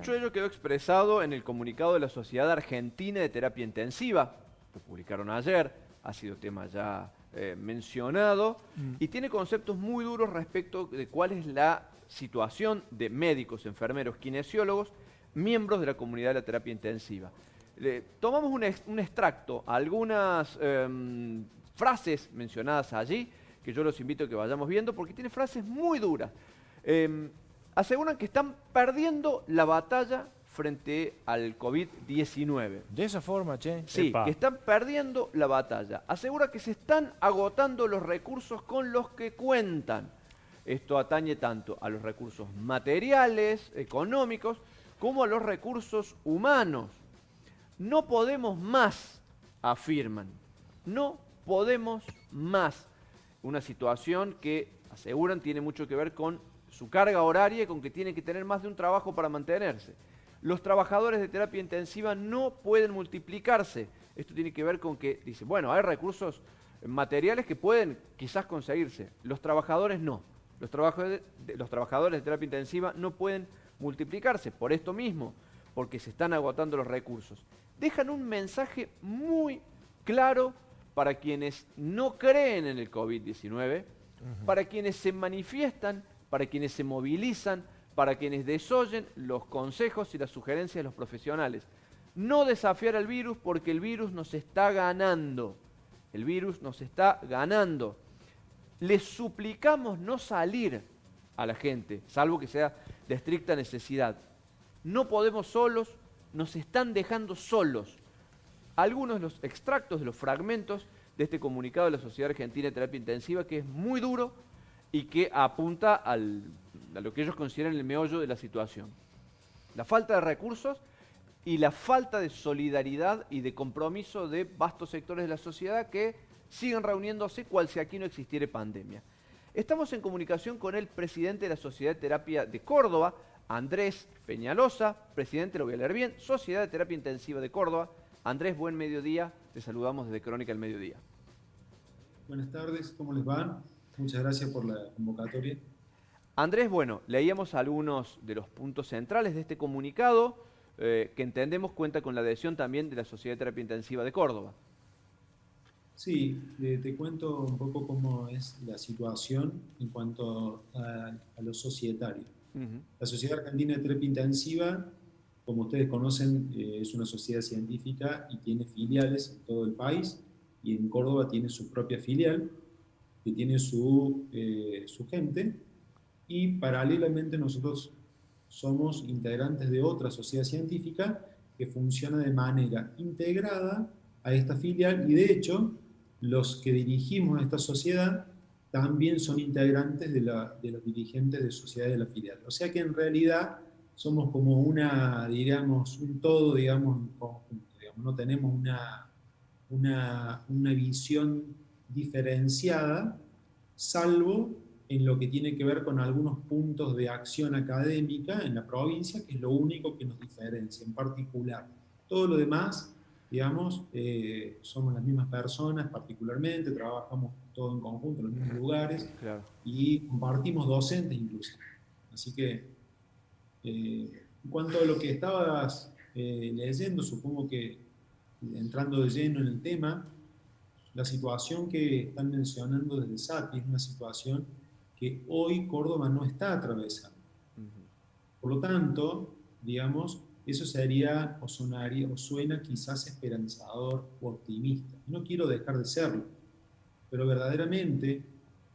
Mucho de ello quedó expresado en el comunicado de la Sociedad Argentina de Terapia Intensiva, que publicaron ayer, ha sido tema ya mencionado, y tiene conceptos muy duros respecto de cuál es la situación de médicos, enfermeros, kinesiólogos, miembros de la comunidad de la terapia intensiva. Tomamos un extracto, algunas frases mencionadas allí, que yo los invito a que vayamos viendo, porque tiene frases muy duras. Aseguran que están perdiendo la batalla frente al COVID-19. De esa forma, che. Sí, Epa. que están perdiendo la batalla. Asegura que se están agotando los recursos con los que cuentan. Esto atañe tanto a los recursos materiales, económicos, como a los recursos humanos. No podemos más, afirman. No podemos más. Una situación que, aseguran, tiene mucho que ver con su carga horaria y con que tienen que tener más de un trabajo para mantenerse. Los trabajadores de terapia intensiva no pueden multiplicarse. Esto tiene que ver con que, dice, bueno, hay recursos materiales que pueden quizás conseguirse. Los trabajadores no. Los trabajadores de terapia intensiva no pueden multiplicarse por esto mismo, porque se están agotando los recursos. Dejan un mensaje muy claro para quienes no creen en el COVID-19, para quienes se manifiestan, para quienes se movilizan, para quienes desoyen los consejos y las sugerencias de los profesionales. No desafiar al virus porque el virus nos está ganando. El virus nos está ganando. Les suplicamos no salir a la gente, salvo que sea de estricta necesidad. No podemos solos, nos están dejando solos. Algunos de los extractos, de los fragmentos de este comunicado de la Sociedad Argentina de Terapia Intensiva, que es muy duro y que apunta a lo que ellos consideran el meollo de la situación. La falta de recursos y la falta de solidaridad y de compromiso de vastos sectores de la sociedad que siguen reuniéndose cual si aquí no existiera pandemia. Estamos en comunicación con el presidente de la Sociedad de Terapia de Córdoba, Andrés Peñalosa. Presidente, lo voy a leer bien, Sociedad de Terapia Intensiva de Córdoba. Andrés, buen mediodía, te saludamos desde Crónica del Mediodía. Buenas tardes, ¿cómo les va? Muchas gracias por la convocatoria. Andrés, bueno, leíamos algunos de los puntos centrales de este comunicado, que entendemos cuenta con la adhesión también de la Sociedad de Terapia Intensiva de Córdoba. Sí, te cuento un poco cómo es la situación en cuanto a lo societario. La Sociedad Argentina de Terapia Intensiva, como ustedes conocen, es una sociedad científica y tiene filiales en todo el país, y en Córdoba tiene su propia filial, que tiene su gente, y paralelamente nosotros somos integrantes de otra sociedad científica que funciona de manera integrada a esta filial, y de hecho los que dirigimos esta sociedad también son integrantes de los dirigentes de sociedades de la filial. O sea que en realidad somos como una, digamos, un todo, digamos, en conjunto. Digamos. No tenemos una visión diferenciada, salvo en lo que tiene que ver con algunos puntos de acción académica en la provincia, que es lo único que nos diferencia en particular. Todo lo demás, digamos, somos las mismas personas particularmente, trabajamos todo en conjunto en los mismos lugares, Claro. Y compartimos docentes incluso. Así que, en cuanto a lo que estabas leyendo, supongo que entrando de lleno en el tema, la situación que están mencionando desde SATI es una situación que hoy Córdoba no está atravesando. Por lo tanto, digamos, eso sería o sonaría o suena quizás esperanzador o optimista. No quiero dejar de serlo, pero verdaderamente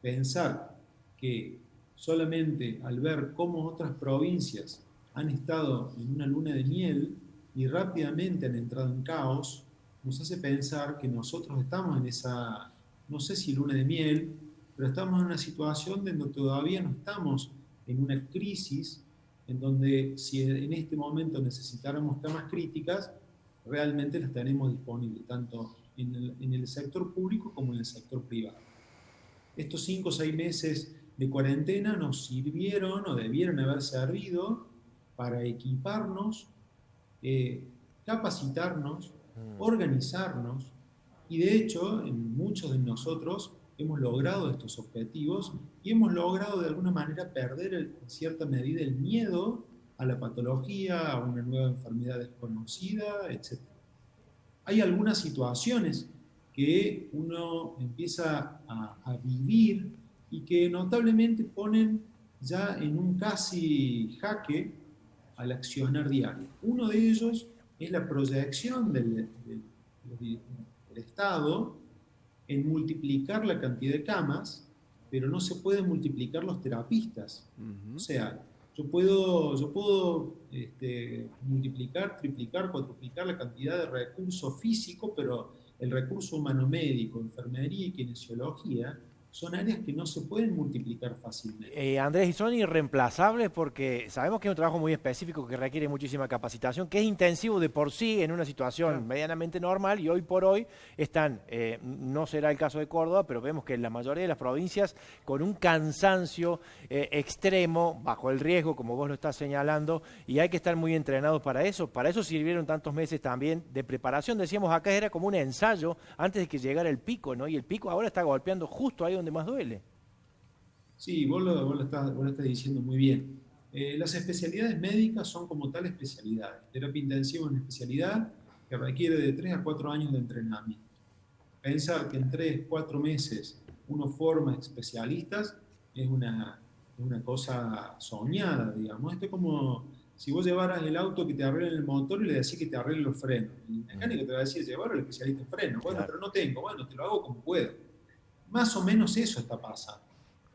pensar que solamente al ver cómo otras provincias han estado en una luna de miel y rápidamente han entrado en caos, nos hace pensar que nosotros estamos en esa, no sé si luna de miel, pero estamos en una situación donde todavía no estamos en una crisis, en donde si en este momento necesitáramos camas críticas, realmente las tenemos disponibles, tanto en el sector público como en el sector privado. Estos 5 o 6 meses de cuarentena nos sirvieron o debieron haber servido para equiparnos, capacitarnos, organizarnos, y de hecho en muchos de nosotros hemos logrado estos objetivos y hemos logrado de alguna manera perder en cierta medida el miedo a la patología, a una nueva enfermedad desconocida, etc. Hay algunas situaciones que uno empieza a vivir y que notablemente ponen ya en un casi jaque al accionar diario. Uno de ellos es la proyección del Estado en multiplicar la cantidad de camas, pero no se pueden multiplicar los terapistas. O sea, yo puedo multiplicar, triplicar, cuadruplicar la cantidad de recurso físico, pero el recurso humano médico, enfermería y kinesiología son áreas que no se pueden multiplicar fácilmente. Andrés, y son irreemplazables porque sabemos que es un trabajo muy específico que requiere muchísima capacitación, que es intensivo de por sí en una situación medianamente normal y hoy por hoy están, no será el caso de Córdoba, pero vemos que en la mayoría de las provincias con un cansancio extremo, bajo el riesgo, como vos lo estás señalando, y hay que estar muy entrenados para eso. Para eso sirvieron tantos meses también de preparación. Decíamos acá era como un ensayo antes de que llegara el pico, ¿no? Y el pico ahora está golpeando justo ahí donde más duele. Sí, vos lo estás diciendo muy bien. Las especialidades médicas son como tal especialidades. Terapia intensiva es una especialidad que requiere de 3 a 4 años de entrenamiento. Pensar que en 3, 4 meses uno forma especialistas es una cosa soñada, digamos. Esto es como si vos llevaras el auto que te arreglen el motor y le decís que te arreglen los frenos. El mecánico te va a decir, llevar al especialista en frenos. Bueno, Claro. pero no tengo. Bueno, te lo hago como puedo. Más o menos eso está pasando.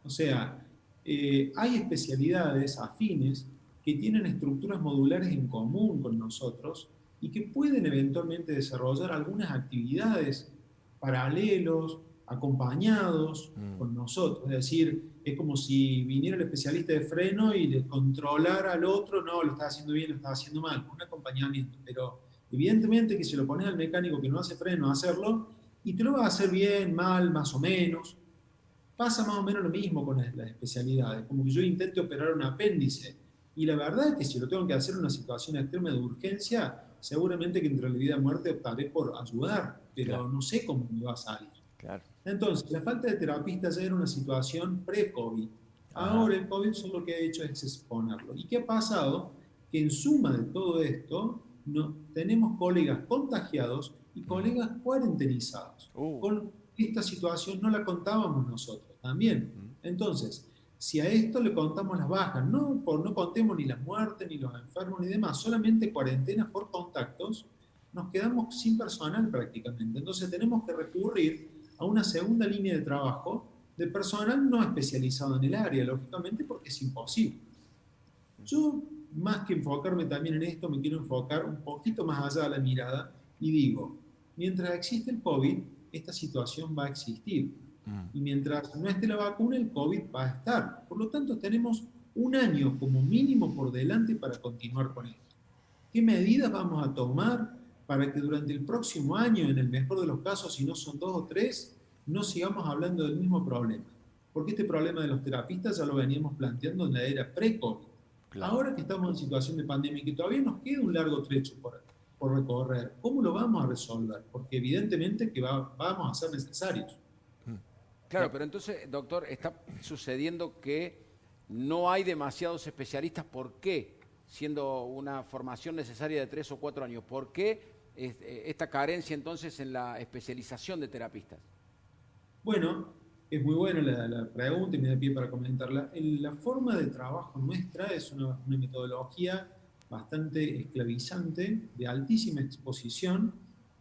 O sea, hay especialidades afines que tienen estructuras modulares en común con nosotros y que pueden eventualmente desarrollar algunas actividades paralelos, acompañados con nosotros. Es decir, es como si viniera el especialista de freno y le controlara al otro, no, lo está haciendo bien, lo está haciendo mal, un acompañamiento. Pero evidentemente que si lo pones al mecánico que no hace freno a hacerlo, y te lo va a hacer bien, mal, más o menos. Pasa más o menos lo mismo con las especialidades, como que yo intento operar un apéndice y la verdad es que si lo tengo que hacer en una situación extrema de urgencia, seguramente que entre la vida y muerte optaré por ayudar, pero no sé cómo me va a salir. Claro. Entonces, la falta de terapistas ya era una situación pre-COVID. Ahora el COVID solo lo que ha hecho es exponerlo. ¿Y qué ha pasado? Que en suma de todo esto, tenemos colegas contagiados y colegas cuarentenizados. Con esta situación no la contábamos nosotros también. Entonces, si a esto le contamos las bajas, no contemos ni las muertes, ni los enfermos, ni demás, solamente cuarentenas por contactos, nos quedamos sin personal prácticamente. Entonces tenemos que recurrir a una segunda línea de trabajo de personal no especializado en el área, lógicamente porque es imposible. Yo, más que enfocarme también en esto, me quiero enfocar un poquito más allá de la mirada y digo, mientras existe el COVID, esta situación va a existir. Y mientras no esté la vacuna, el COVID va a estar. Por lo tanto, tenemos un año como mínimo por delante para continuar con esto. ¿Qué medidas vamos a tomar para que durante el próximo año, en el mejor de los casos, si no son 2 o 3, no sigamos hablando del mismo problema? Porque este problema de los terapistas ya lo veníamos planteando en la era pre-COVID. Claro. Ahora que estamos en situación de pandemia y que todavía nos queda un largo trecho por recorrer, ¿cómo lo vamos a resolver? Porque evidentemente que vamos a ser necesarios. Claro, pero entonces, doctor, está sucediendo que no hay demasiados especialistas. ¿Por qué? Siendo una formación necesaria de 3 o 4 años. ¿Por qué esta carencia entonces en la especialización de terapistas? Bueno, es muy buena la pregunta y me da pie para comentarla. La forma de trabajo nuestra es una metodología bastante esclavizante, de altísima exposición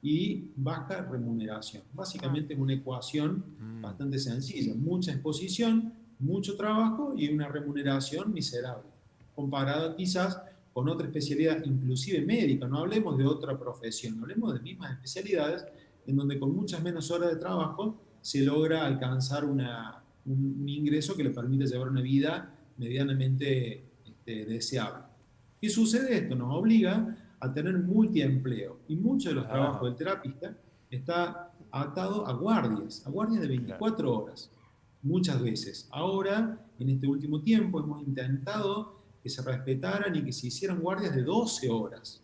y baja remuneración. Básicamente es una ecuación bastante sencilla. Mucha exposición, mucho trabajo y una remuneración miserable. Comparada quizás con otra especialidad, inclusive médica, no hablemos de otra profesión, hablemos de mismas especialidades en donde con muchas menos horas de trabajo se logra alcanzar un ingreso que le permite llevar una vida medianamente deseable. ¿Qué sucede? Esto nos obliga a tener multiempleo y mucho de los trabajos del terapista está atado a guardias de 24 horas, muchas veces. Ahora, en este último tiempo, hemos intentado que se respetaran y que se hicieran guardias de 12 horas.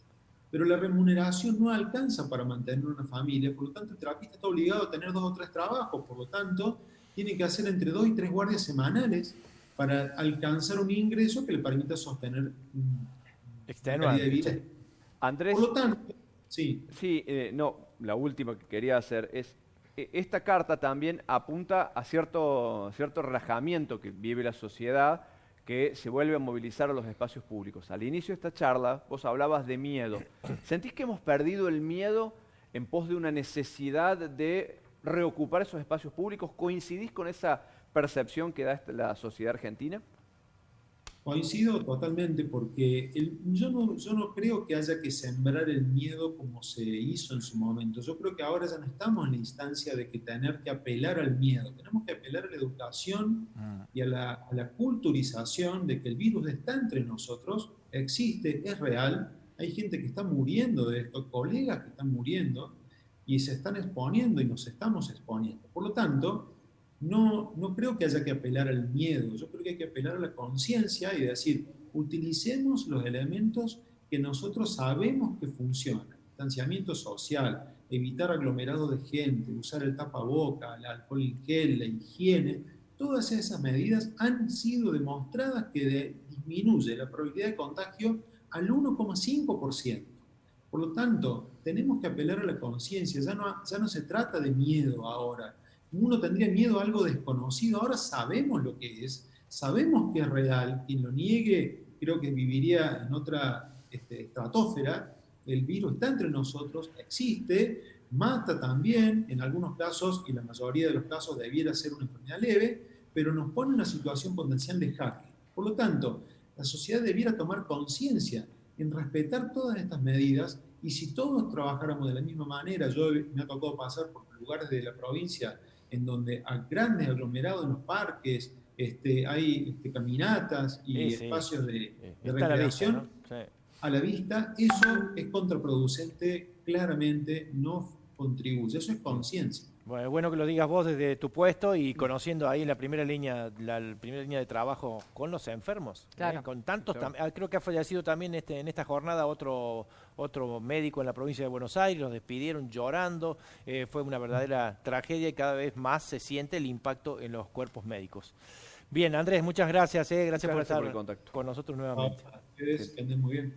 Pero la remuneración no alcanza para mantener una familia, por lo tanto el terapista está obligado a tener 2 o 3 trabajos, por lo tanto tiene que hacer entre 2 y 3 guardias semanales para alcanzar un ingreso que le permita sostener calidad de vida. Andrés, Por lo tanto, sí. sí, no, la última que quería hacer es, esta carta también apunta a cierto relajamiento que vive la sociedad, que se vuelve a movilizar a los espacios públicos. Al inicio de esta charla, vos hablabas de miedo. ¿Sentís que hemos perdido el miedo en pos de una necesidad de reocupar esos espacios públicos? ¿Coincidís con esa percepción que da la sociedad argentina? Coincido totalmente porque yo no creo que haya que sembrar el miedo como se hizo en su momento. Yo creo que ahora ya no estamos en la instancia de que tener que apelar al miedo. Tenemos que apelar a la educación y a la culturización de que el virus está entre nosotros, existe, es real. Hay gente que está muriendo de esto, colegas que están muriendo y se están exponiendo y nos estamos exponiendo. Por lo tanto, no creo que haya que apelar al miedo, yo creo que hay que apelar a la conciencia y decir, utilicemos los elementos que nosotros sabemos que funcionan. Distanciamiento social, evitar aglomerados de gente, usar el tapaboca, el alcohol en gel, la higiene, todas esas medidas han sido demostradas que disminuye la probabilidad de contagio al 1,5%. Por lo tanto, tenemos que apelar a la conciencia, ya no se trata de miedo ahora. Uno tendría miedo a algo desconocido, ahora sabemos lo que es, sabemos que es real, quien lo niegue creo que viviría en otra estratosfera, el virus está entre nosotros, existe, mata también, en algunos casos, y la mayoría de los casos debiera ser una enfermedad leve, pero nos pone en una situación potencial de jaque. Por lo tanto, la sociedad debiera tomar conciencia en respetar todas estas medidas, y si todos trabajáramos de la misma manera, me ha tocado pasar por lugares de la provincia en donde hay grandes aglomerados en los parques, hay caminatas y espacios de recreación a la vista, eso es contraproducente, claramente no contribuye, eso es conciencia. Bueno, es bueno que lo digas vos desde tu puesto y conociendo ahí la primera línea de trabajo con los enfermos. Claro. Con tantos, creo que ha fallecido también en esta jornada otro médico en la provincia de Buenos Aires, los despidieron llorando, fue una verdadera tragedia y cada vez más se siente el impacto en los cuerpos médicos. Bien, Andrés, muchas gracias, gracias por estar el contacto con nosotros nuevamente. Ustedes que anden muy bien.